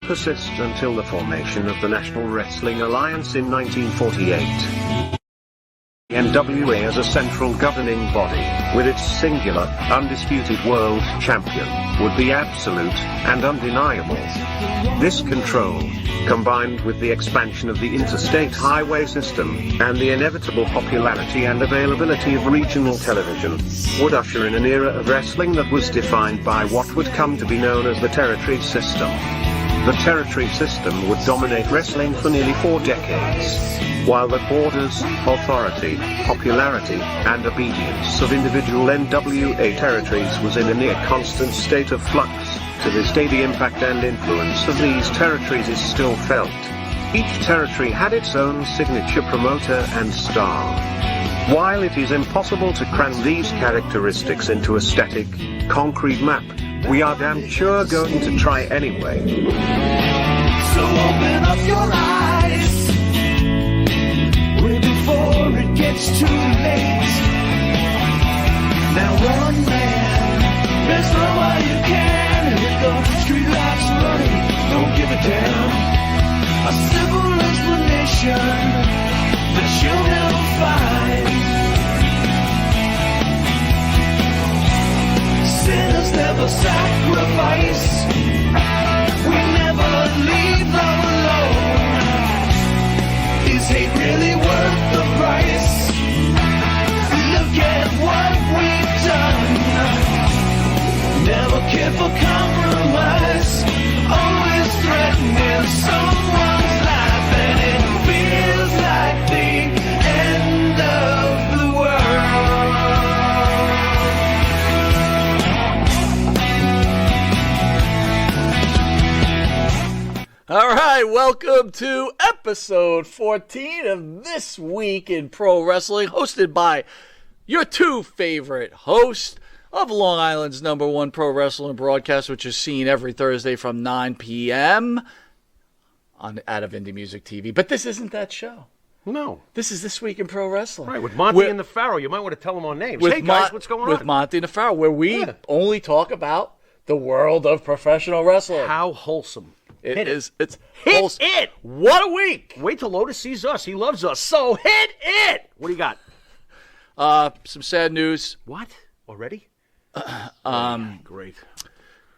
persist until the formation of the National Wrestling Alliance in 1948. The NWA as a central governing body, with its singular, undisputed world champion, would be absolute and undeniable. This control, combined with the expansion of the interstate highway system, and the inevitable popularity and availability of regional television, would usher in an era of wrestling that was defined by what would come to be known as the territory system. The territory system would dominate wrestling for nearly 4 decades, while the borders, authority, popularity, and obedience of individual NWA territories was in a near constant state of flux. To this day, the impact and influence of these territories is still felt. Each territory had its own signature promoter and star. While it is impossible to cram these characteristics into a static, concrete map, we are damn sure going to try anyway. So open up your eyes way before it gets too late. Now one man, best run while you can, and here goes the street lights running, don't give a damn. A simple explanation that you'll never find. Sinners never sacrifice. We never leave them alone. Is hate really worth the price? Look at what we've done. Never care for compromise. Always threatening someone's life, and it feels like the end of the world. All right, welcome to episode 14 of This Week in Pro Wrestling, hosted by your 2 favorite hosts of Long Island's #1 pro wrestling broadcast, which is seen every Thursday from 9 p.m. out of Indie Music TV. But this isn't that show. No. This is This Week in Pro Wrestling. Right, with Monty and the Pharaoh. You might want to tell them our names. Hey, guys, what's going on? With Monty and the Pharaoh, where we only talk about the world of professional wrestling. How wholesome. It's Hit wholesome. it! What a week! Wait till Lotus sees us. He loves us. So hit it! What do you got? Some sad news. What? Already? Great.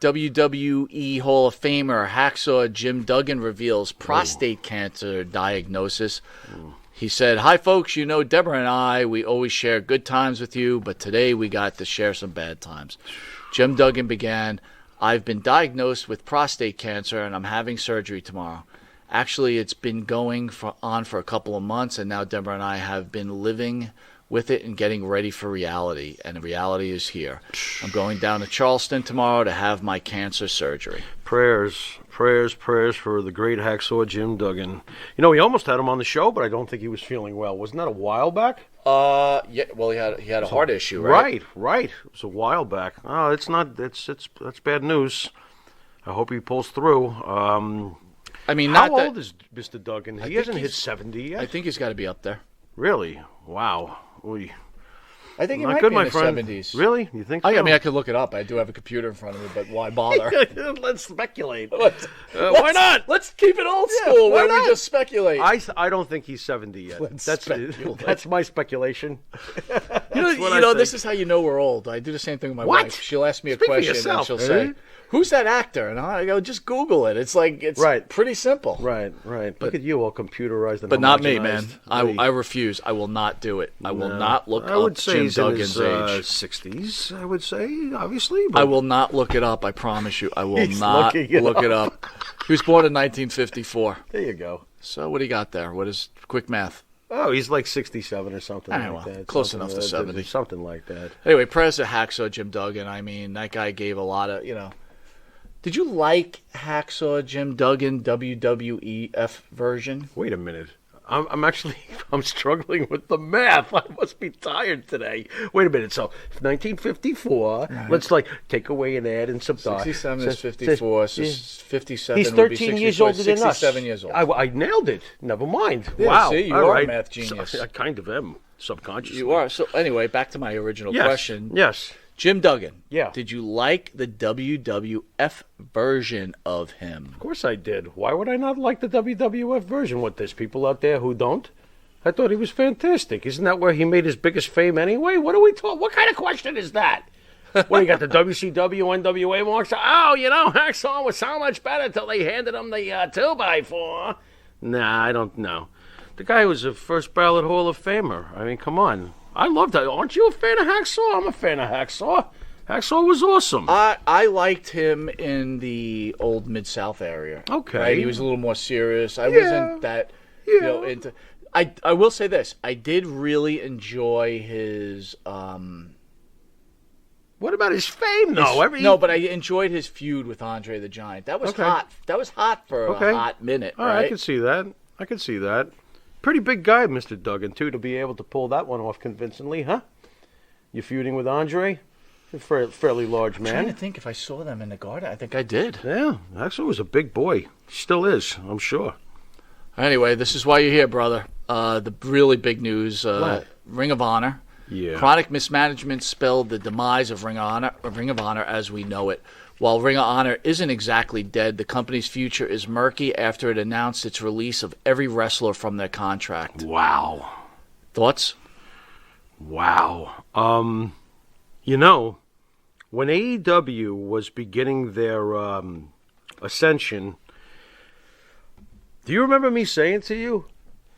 WWE Hall of Famer Hacksaw Jim Duggan reveals prostate cancer diagnosis. He said, "Hi, folks. You know, Deborah and I, we always share good times with you, but today we got to share some bad times." Jim Duggan began, "I've been diagnosed with prostate cancer, and I'm having surgery tomorrow. Actually, it's been going on for a couple of months, and now Deborah and I have been living with it and getting ready for reality, and the reality is here. I'm going down to Charleston tomorrow to have my cancer surgery." Prayers for the great Hacksaw Jim Duggan. You know, we almost had him on the show, but I don't think he was feeling well. Wasn't that a while back? Yeah. Well, he had a heart issue, right? Right. It was a while back. Oh, it's not. That's bad news. I hope he pulls through. I mean, how old is Mr. Duggan? He hasn't hit 70 yet. I think he's got to be up there. Really? Wow. Oy. I think he Not might good, be my in the friend. 70s. Really? You think so? I mean, I could look it up. I do have a computer in front of me, but why bother? Let's speculate. Why not? Let's keep it old school where we just speculate. I don't think he's 70 yet. That's my speculation. This is how you know we're old. I do the same thing with my wife. She'll ask me a question and she'll say, "Who's that actor?" And I go, "Just Google it." It's pretty simple. Right. Look at you, all computerized and but not me, man. homogenized. I refuse. I will not do it. I will not look I would up say Jim he's Duggan's in his, age. 60s, I would say, obviously. But I will not look it up. I promise you. I will He's not looking look it it up. He was born in 1954. There you go. So what do you got there? What is quick math? Oh, he's like 67 or something like that. Close enough to 70. Something like that. Anyway, prayers to Hacksaw Jim Duggan. I mean, that guy gave a lot of, Did you like Hacksaw Jim Duggan WWEF version? Wait a minute. I'm struggling with the math. I must be tired today. Wait a minute. So 1954. Right. Let's take away and add and subtract. 67 is 54. So 57. He's 13 years older than us. 67 years old. I nailed it. Never mind. Yeah, wow. See, you are a math genius. I kind of am subconsciously. You are. So anyway, back to my original question. Yes. Jim Duggan. Yeah. Did you like the WWF version of him? Of course I did. Why would I not like the WWF version? What, there's people out there who don't? I thought he was fantastic. Isn't that where he made his biggest fame anyway? What are we talking? What kind of question is that? What, you got the WCW, NWA marks? Oh, Hacksaw was so much better until they handed him the 2x4. Nah, I don't know. The guy was a first ballot Hall of Famer. I mean, come on. I loved that. Aren't you a fan of Hacksaw? I'm a fan of Hacksaw. Hacksaw was awesome. I liked him in the old Mid-South area. Okay. Right? He was a little more serious. I wasn't that, into... I will say this. I did really enjoy his... What about his fame, though? No, but I enjoyed his feud with Andre the Giant. That was hot. That was hot for a hot minute, All right, I can see that. Pretty big guy, Mr. Duggan, too, to be able to pull that one off convincingly, huh? You feuding with Andre? You're a fairly large man. I'm trying to think if I saw them in the garden. I think I did. Yeah, Axel was a big boy. Still is, I'm sure. Anyway, this is why you're here, brother. The really big news, Ring of Honor. Yeah. Chronic mismanagement spelled the demise of Ring of Honor as we know it. While Ring of Honor isn't exactly dead, the company's future is murky after it announced its release of every wrestler from their contract. Wow. Thoughts? Wow. When AEW was beginning their ascension, do you remember me saying to you,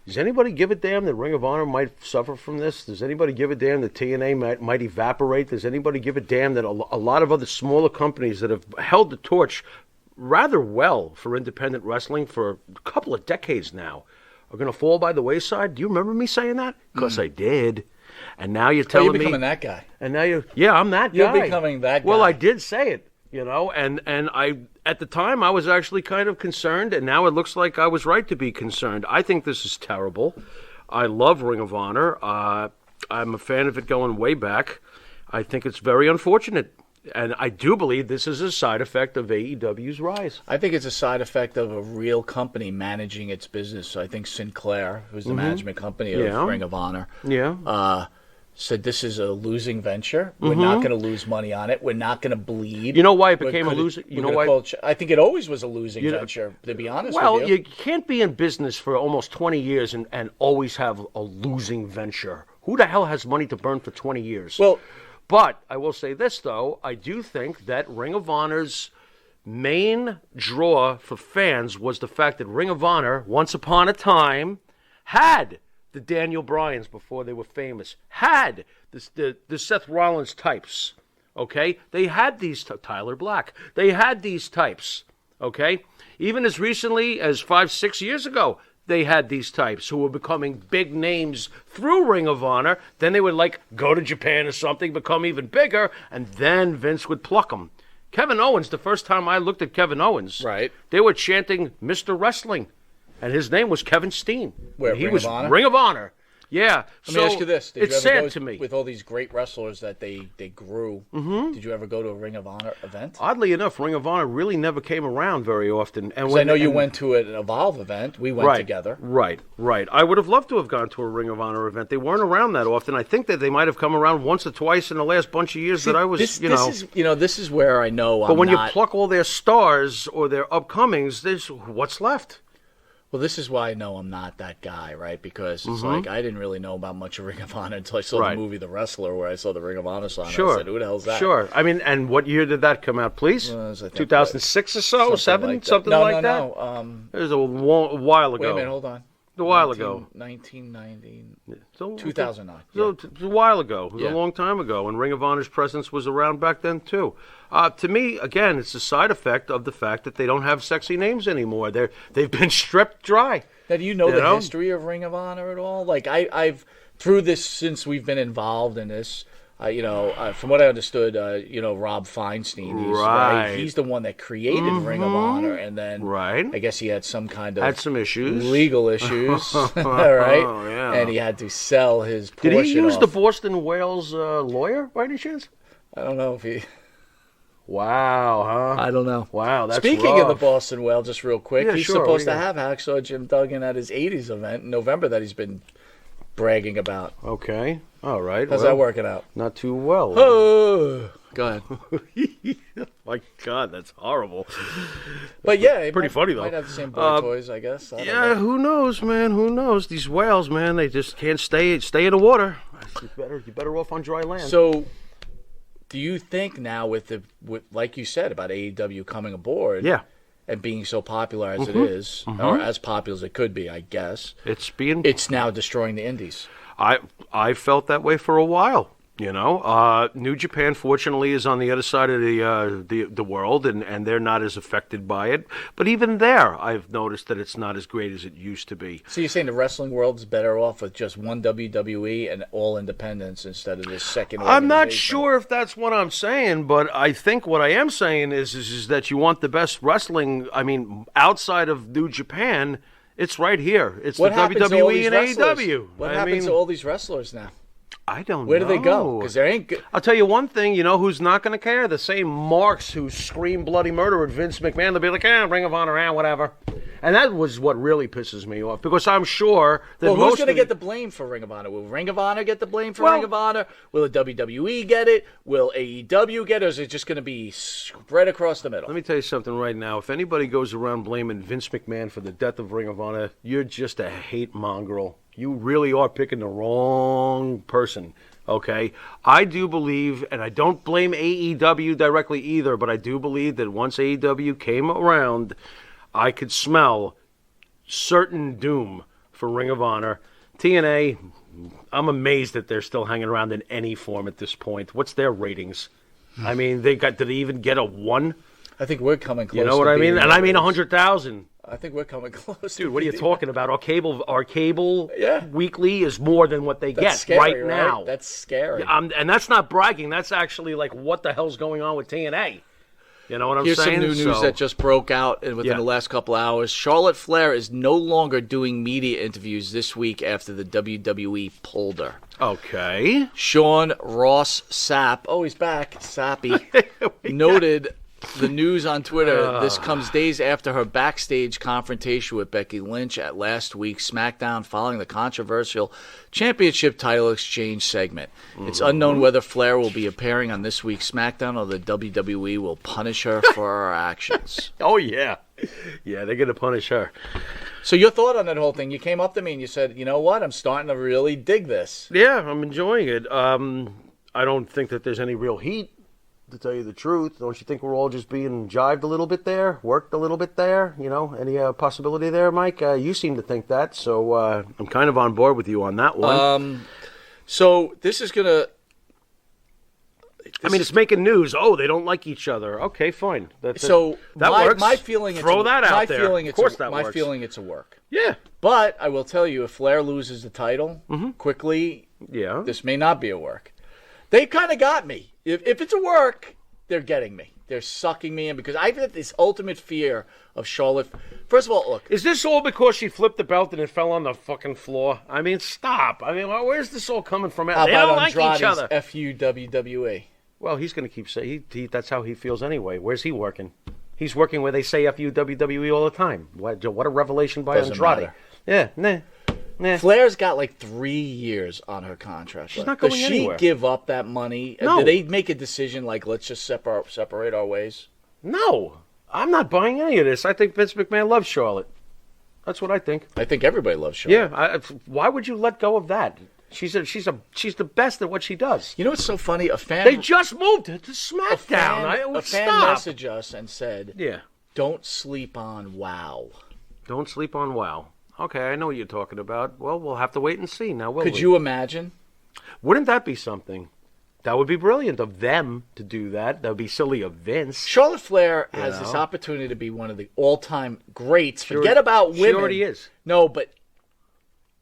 does anybody give a damn that Ring of Honor might suffer from this? Does anybody give a damn that TNA might evaporate? Does anybody give a damn that a lot of other smaller companies that have held the torch rather well for independent wrestling for a couple of decades now are going to fall by the wayside? Do you remember me saying that? Because I did. And now you're telling me... You're becoming that guy. And now I'm that guy. You're becoming that guy. Well, I did say it, and I... At the time, I was actually kind of concerned, and now it looks like I was right to be concerned. I think this is terrible. I love Ring of Honor. I'm a fan of it going way back. I think it's very unfortunate, and I do believe this is a side effect of AEW's rise. I think it's a side effect of a real company managing its business. So I think Sinclair, who's the management company of Ring of Honor, said this is a losing venture. We're not going to lose money on it. We're not going to bleed. You know why it became a losing? You know why? I think it always was a losing venture, to be honest with you. Well, you can't be in business for almost 20 years and always have a losing venture. Who the hell has money to burn for 20 years? Well, but I will say this, though. I do think that Ring of Honor's main draw for fans was the fact that Ring of Honor, once upon a time, had the Daniel Bryans before they were famous, had the Seth Rollins types, okay? They had these, Tyler Black, they had these types, okay? Even as recently as 5-6 years ago, they had these types who were becoming big names through Ring of Honor. Then they would, go to Japan or something, become even bigger, and then Vince would pluck them. Kevin Owens, the first time I looked at Kevin Owens, right, they were chanting Mr. Wrestling. And his name was Kevin Steen. Where, he Ring was of Honor? Ring of Honor. Yeah. Let me ask you this. Did it's you ever sad go to me. With all these great wrestlers that they grew, did you ever go to a Ring of Honor event? Oddly enough, Ring of Honor really never came around very often. And I know you went to an Evolve event. We went together. Right. I would have loved to have gone to a Ring of Honor event. They weren't around that often. I think that they might have come around once or twice in the last bunch of years that I was, This is where I know But when you pluck all their stars or their upcomings, there's what's left. Well, this is why I know I'm not that guy, right? Because it's like I didn't really know about much of Ring of Honor until I saw the movie The Wrestler, where I saw the Ring of Honor sign. Sure. I said, "Who the hell's that?" Sure. I mean, and what year did that come out, please? 2006 or so, something like that. No. It was a while ago. Wait a minute, hold on. A while ago. 1990. So, 2009. So it was a while ago. It was a long time ago, and Ring of Honor's presence was around back then too. To me, again, it's a side effect of the fact that they don't have sexy names anymore. They've been stripped dry. Now, do you know the history of Ring of Honor at all? I've through this since we've been involved in this. From what I understood, Rob Feinstein, he's the one that created Ring of Honor, and then I guess he had some kind of some issues, legal issues, all right? Oh, yeah. And he had to sell his portion. Did he use off. the Boston Whale's lawyer by any chance? I don't know if he. Wow, huh? I don't know. Wow, that's Speaking of the rough. Boston Whale, just real quick, he's sure, supposed to have Hacksaw Jim Duggan at his 80s event in November that he's been bragging about. Okay. All right. How's that working out? Not too well. Oh, go ahead. My God, that's horrible. But yeah, it Pretty funny, though. Might have the same boy toys, I guess. I don't Yeah, know. who knows, man? Who knows? These whales, man, they just can't stay in the water. You're better off on dry land. So, do you think now with like you said about AEW coming aboard, Yeah. and being so popular as it is, or as popular as it could be, I guess, it's now destroying the indies. I felt that way for a while. You know, New Japan fortunately is on the other side of the world, and they're not as affected by it. But even there, I've noticed that it's not as great as it used to be. So you're saying the wrestling world is better off with just one WWE and all independents instead of this second? I'm not organization? sure if that's what I'm saying, but I think what I am saying is that you want the best wrestling. I mean, outside of New Japan, it's right here. It's What the happens to all WWE these and wrestlers? AEW. What happens to all these wrestlers now? I don't know. Where do they go? Because there ain't good. I'll tell you one thing, you know who's not going to care? The same marks who scream bloody murder at Vince McMahon. They'll be like, Ring of Honor, whatever. And that was what really pisses me off, because I'm sure that Well, who's most going to of get the blame for Ring of Honor? Will Ring of Honor get the blame for Ring of Honor? Will the WWE get it? Will AEW get it? Or is it just going to be spread across the middle? Let me tell you something right now. If anybody goes around blaming Vince McMahon for the death of Ring of Honor, you're just a hate mongrel. You really are picking the wrong person. Okay, I do believe, and I don't blame AEW directly either, but I do believe that once AEW came around, I could smell certain doom for Ring of Honor. TNA, I'm amazed that they're still hanging around in any form at this point. What's their ratings? I mean, did they even get a 1? I think we're coming close. You know what I mean? And I mean 100,000. I think we're coming close. Dude, what are you talking about? Our cable Yeah. weekly is more than what they That's get scary, right now. That's scary. And that's not bragging. That's actually like, what the hell's going on with TNA? You know what I'm Here's saying? some new news that just broke out within the last couple hours. Charlotte Flair is no longer doing media interviews this week after the WWE pulled her. Okay. Sean Ross Sapp, oh, he's back, Sappy, noted the news on Twitter. This comes days after her backstage confrontation with Becky Lynch at last week's SmackDown following the controversial championship title exchange segment. It's unknown whether Flair will be appearing on this week's SmackDown or the WWE will punish her for her actions. Oh, yeah. Yeah, they're going to punish her. So your thought on that whole thing, you came up to me and you said, you know what, I'm starting to really dig this. Yeah, I'm enjoying it. I don't think that there's any real heat, to tell you the truth. Don't you think we're all just being jived a little bit there, worked a little bit there? You know, any possibility there, Mike? You seem to think that, so I'm kind of on board with you on that one. So this is going to... I mean, it's making news. Oh, they don't like each other. Okay, fine. That works. My feeling Throw that out there. Feeling of course that works. My feeling it's a work. Yeah. But I will tell you, if Flair loses the title quickly, this may not be a work. They kind of got me. If it's a work, they're getting me. They're sucking me in because I've had this ultimate fear of Charlotte. First of all, look. Is this all because she flipped the belt and it fell on the fucking floor? I mean, stop. I mean, where's this all coming from? How they about don't like Andrade's each other. F.U. WWE? Well, he's going to keep saying that's how he feels anyway. Where's he working? He's working where they say F.U. WWE all the time. What a revelation by Doesn't Andrade. matter. Yeah, nah. Flair's got like 3 years on her contract. She's not going Does anywhere. she give up that money? No. Did they make a decision like, let's just separate our ways? No, I'm not buying any of this. I think Vince McMahon loves Charlotte. That's what I think. I think everybody loves Charlotte. Yeah. Why would you let go of that? She's the best at what she does. You know what's so funny? They just moved to SmackDown. A fan messaged us and said, "Yeah, don't sleep on WoW. Don't sleep on WoW." Okay, I know what you're talking about. Well, we'll have to wait and see. Now, Could you imagine? Wouldn't that be something? That would be brilliant of them to do that. That would be silly of Vince. Charlotte Flair has this opportunity to be one of the all-time greats. Forget about women. She already is. No, but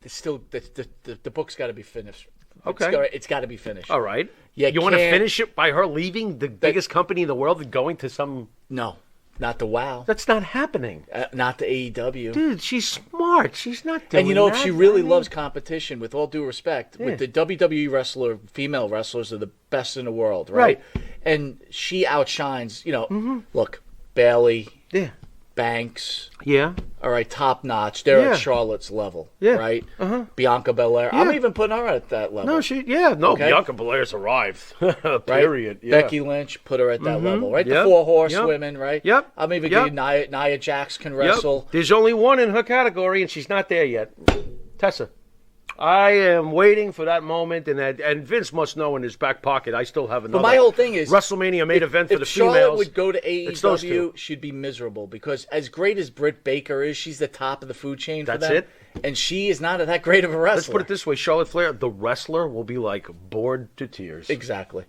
it's still the book's got to be finished. Okay. It's got to be finished. All right. You want to finish it by her leaving the biggest company in the world and going to some... No, not the WoW. That's not happening. Not the AEW. Dude, she's smart. She's not doing And you know, that. if she really loves competition, with all due respect, with the WWE female wrestlers are the best in the world, right? And she outshines, look, Bayley, Yeah. Banks, Yeah. all right, top notch. They're Yeah. at Charlotte's level, Yeah. right? Bianca Belair. I'm even putting her at that level. No, Okay. Bianca Belair's arrived. Right? Period. Yeah. Becky Lynch, put her at that level, right? Yep. The 4 horsewomen, right? Yep. I'm even Yep. getting Nia Jax can Yep. wrestle. There's only one in her category, and she's not there yet. Tessa. I am waiting for that moment, and Vince must know in his back pocket. I still have another. But my whole thing is WrestleMania main event for the if Charlotte females. would go to it's those two. AEW, she'd be miserable because as great as Britt Baker is, she's the top of the food chain for That's them. it? And she is not that great of a wrestler. Let's put it this way: Charlotte Flair, the wrestler, will be like bored to tears. Exactly.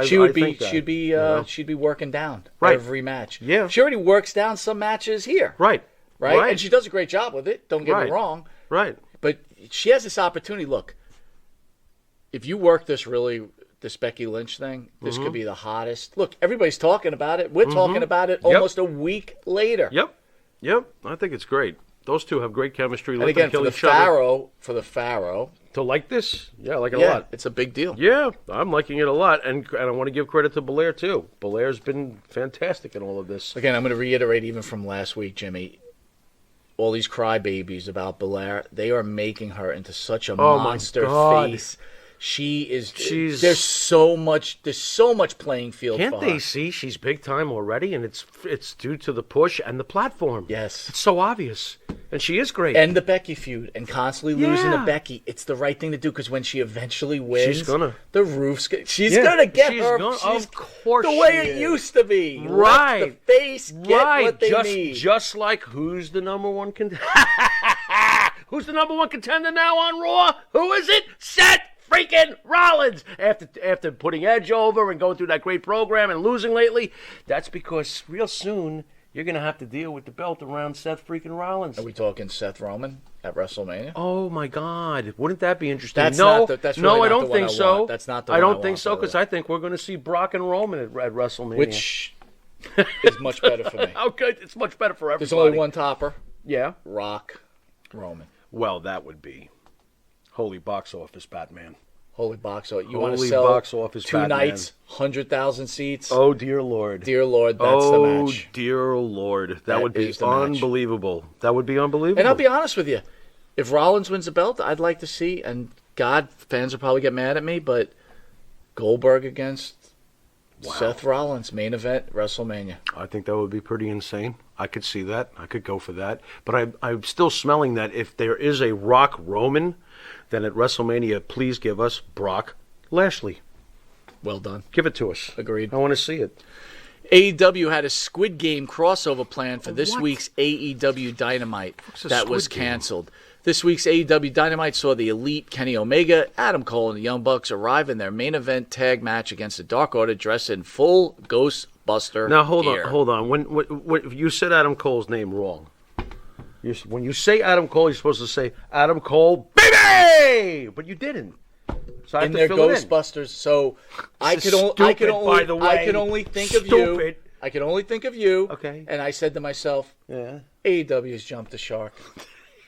She would be. She'd be working down Right. every match. Yeah. She already works down some matches here. Right. Right. And she does a great job with it. Don't get me wrong. Right. But she has this opportunity. Look, if you work this Becky Lynch thing, this could be the hottest. Look, everybody's talking about it. We're talking about it almost a week later. Yep. I think it's great. Those two have great chemistry. And again, for the Pharaoh, to like this, I like it a yeah, lot. it's a big deal. Yeah, I'm liking it a lot, and I want to give credit to Belair too. Belair's been fantastic in all of this. Again, I'm going to reiterate even from last week, Jimmy. All these crybabies about Belair, they are making her into such a monster face. There's so much playing field. Can't for they her. see she's big time already, and it's due to the push and the platform. Yes, it's so obvious, and she is great. And the Becky feud, and constantly losing to Becky, it's the right thing to do because when she eventually wins, she's gonna she's gonna get her. Of course, the way it used to be. Right, let the face get what they need. Just like who's the number one contender? Who's the number one contender now on Raw? Who is it? Seth freaking Rollins. After putting Edge over and going through that great program and losing lately, that's because real soon you're going to have to deal with the belt around Seth freaking Rollins. Are we talking Seth Roman at WrestleMania? Oh my God! Wouldn't that be interesting? That's no, really I not don't the one think I so. want. That's not the I one don't I think want, so by the because way. I think we're going to see Brock and Roman at WrestleMania, Which is much better for me. Okay, it's much better for everybody. There's only one topper. Yeah, Rock, Roman. Well, that would be holy box office Batman. Holy box office. You want to Holy sell box office two Batman. nights, 100,000 seats? Oh, dear Lord. Dear Lord, that's the match. Oh, dear Lord. That would be is the match. unbelievable. That would be unbelievable. And I'll be honest with you. If Rollins wins the belt, I'd like to see, and God, fans will probably get mad at me, but Goldberg against Seth Rollins, main event, WrestleMania. I think that would be pretty insane. I could see that. I could go for that. But I'm still smelling that if there is a Rock Roman, then at WrestleMania, please give us Brock Lashley. Well done. Give it to us. Agreed. I want to see it. AEW had a Squid Game crossover plan for this week's AEW Dynamite that was canceled. This week's AEW Dynamite saw the Elite, Kenny Omega, Adam Cole, and the Young Bucks arrive in their main event tag match against the Dark Order dressed in full Ghostbuster Now, hold gear. on. When you said Adam Cole's name wrong. When you say Adam Cole, you're supposed to say Adam Cole, baby! But you didn't. So I have in to their fill it in. Ghostbusters. So I This could is only think of you. Stupid. I could only think of you. Okay. And I said to myself, Yeah. AEW's jumped the shark.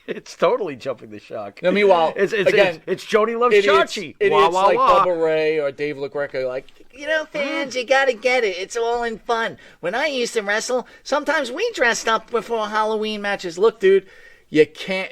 It's totally jumping the shark. Now, meanwhile, it's Joni Loves idiots Chachi. like Bubba Ray or Dave LaGreca, like, fans, you gotta get it. It's all in fun. When I used to wrestle, sometimes we dressed up before Halloween matches. Look, dude, you can't.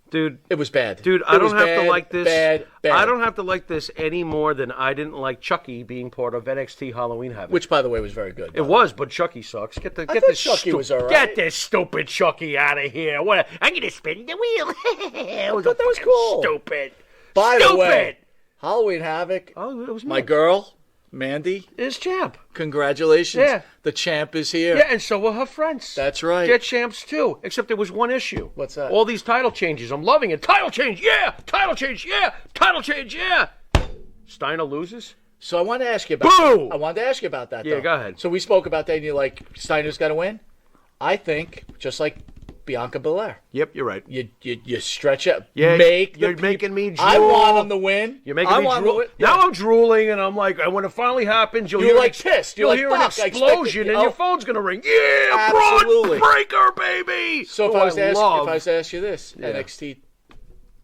Dude, it was bad. Dude, I don't have to like this. Bad. I don't have to like this any more than I didn't like Chucky being part of NXT Halloween Havoc. Which, by the way, was very good. It was, but Chucky sucks. Get thought this Chucky was all right. Get this stupid Chucky out of here. What? I'm gonna spin the wheel. I thought that was cool. Stupid. By the way, Halloween Havoc. Oh, it was my girl, Mandy, is champ. Congratulations. Yeah. The champ is here. Yeah, and so were her friends. That's right. They're champs too, except there was one issue. What's that? All these title changes. I'm loving it. Title change, yeah. Title change, yeah. Title change, yeah. Steiner loses. So I wanted to ask you about Boo! I wanted to ask you about that, Yeah, though. go ahead. So we spoke about that, and you're like, Steiner's got to win? I think, just like Bianca Belair. Yep, you're right. You stretch it. Yeah, you're making me drool. I want him to win. You're making me drool. Now I'm drooling, and I'm like, and when it finally happens, you'll hear pissed. You'll You're hear like, an explosion, and your phone's gonna ring. Yeah, absolutely. Braun Breaker, baby. So if I was to ask you this, NXT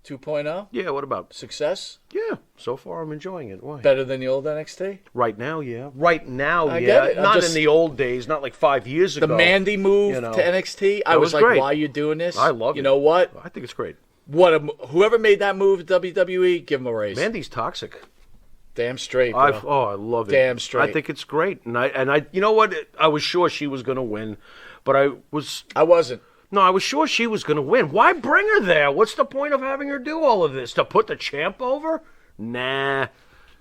2.0? Yeah, what about? Success? Yeah, so far I'm enjoying it. Why? Better than the old NXT? Right now, yeah. Right now, I yeah. get it. I'm Not just- in the old days, not like 5 years ago. The Mandy move you know. to NXT, I That was was like, great. why are you doing this? I love it. You know what? I think it's great. Whoever made that move to WWE, give him a raise. Mandy's toxic. Damn straight, bro. I love it. Damn straight. I think it's great. And I you know what? I was sure she was going to win, but I wasn't. No, I was sure she was going to win. Why bring her there? What's the point of having her do all of this? To put the champ over? Nah.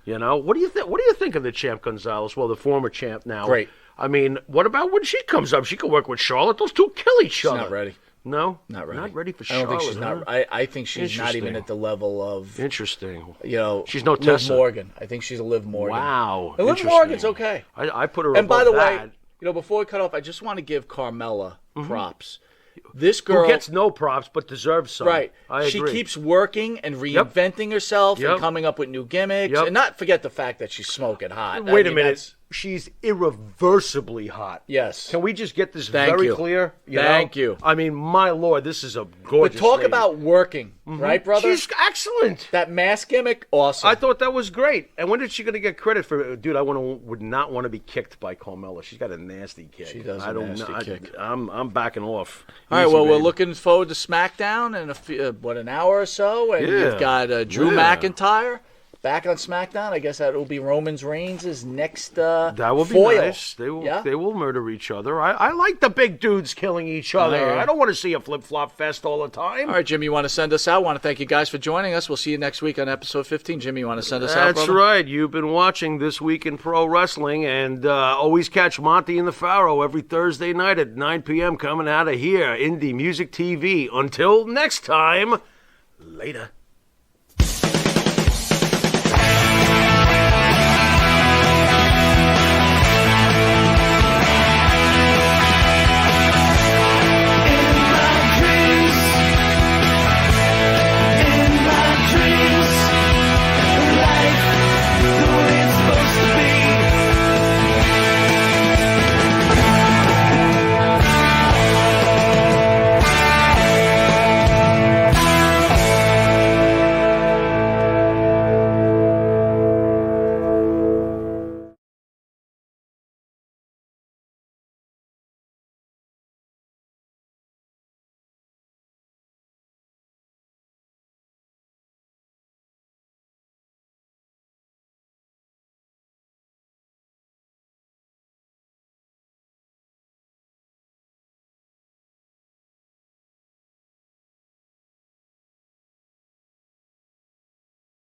You know, what do you think? What do you think of the champ Gonzalez? Well, the former champ now. Great. I mean, what about when she comes up? She could work with Charlotte. Those two kill each She's other. not ready. No, Not ready. Not ready for I Charlotte. don't think she's not. I think she's not even Interesting. at the level of, Interesting. she's no Liv Tessa. Morgan. I think she's a Liv Morgan. Wow. And Liv Interesting. Morgan's okay. I put her And by above the way, that. before we cut off, I just want to give Carmella props. This girl Who gets no props but deserves some. right. I She agree. keeps working and reinventing herself Yep. and coming up with new gimmicks, Yep. and not forget the fact that she's smoking hot. Wait I a mean, minute. that's- She's irreversibly hot. Yes. Can we just get this Thank very you. clear? Thank know? you. I mean, my lord, this is a But gorgeous talk lady. about working, right, brother? She's excellent. That mask gimmick, awesome. I thought that was great. And when is she going to get credit for? Dude, I would not want to be kicked by Carmella. She's got a nasty kick. She does a I don't nasty know. kick. I'm backing off. All right, Easy, well, we're babe. looking forward to SmackDown in an hour or so, and Yeah. you've got Drew Yeah. McIntyre back on SmackDown. I guess that will be Roman Reigns' next That will be foil. nice. They will. Yeah? They will murder each other. I like the big dudes killing each other. All right. I don't want to see a flip flop fest all the time. All right, Jimmy, you want to send us out? I want to thank you guys for joining us. We'll see you next week on episode 15. Jimmy, you want to send us out, That's brother? right. You've been watching This Week in Pro Wrestling, and always catch Monty and the Pharaoh every Thursday night at 9 p.m. coming out of here, Indie Music TV. Until next time, later.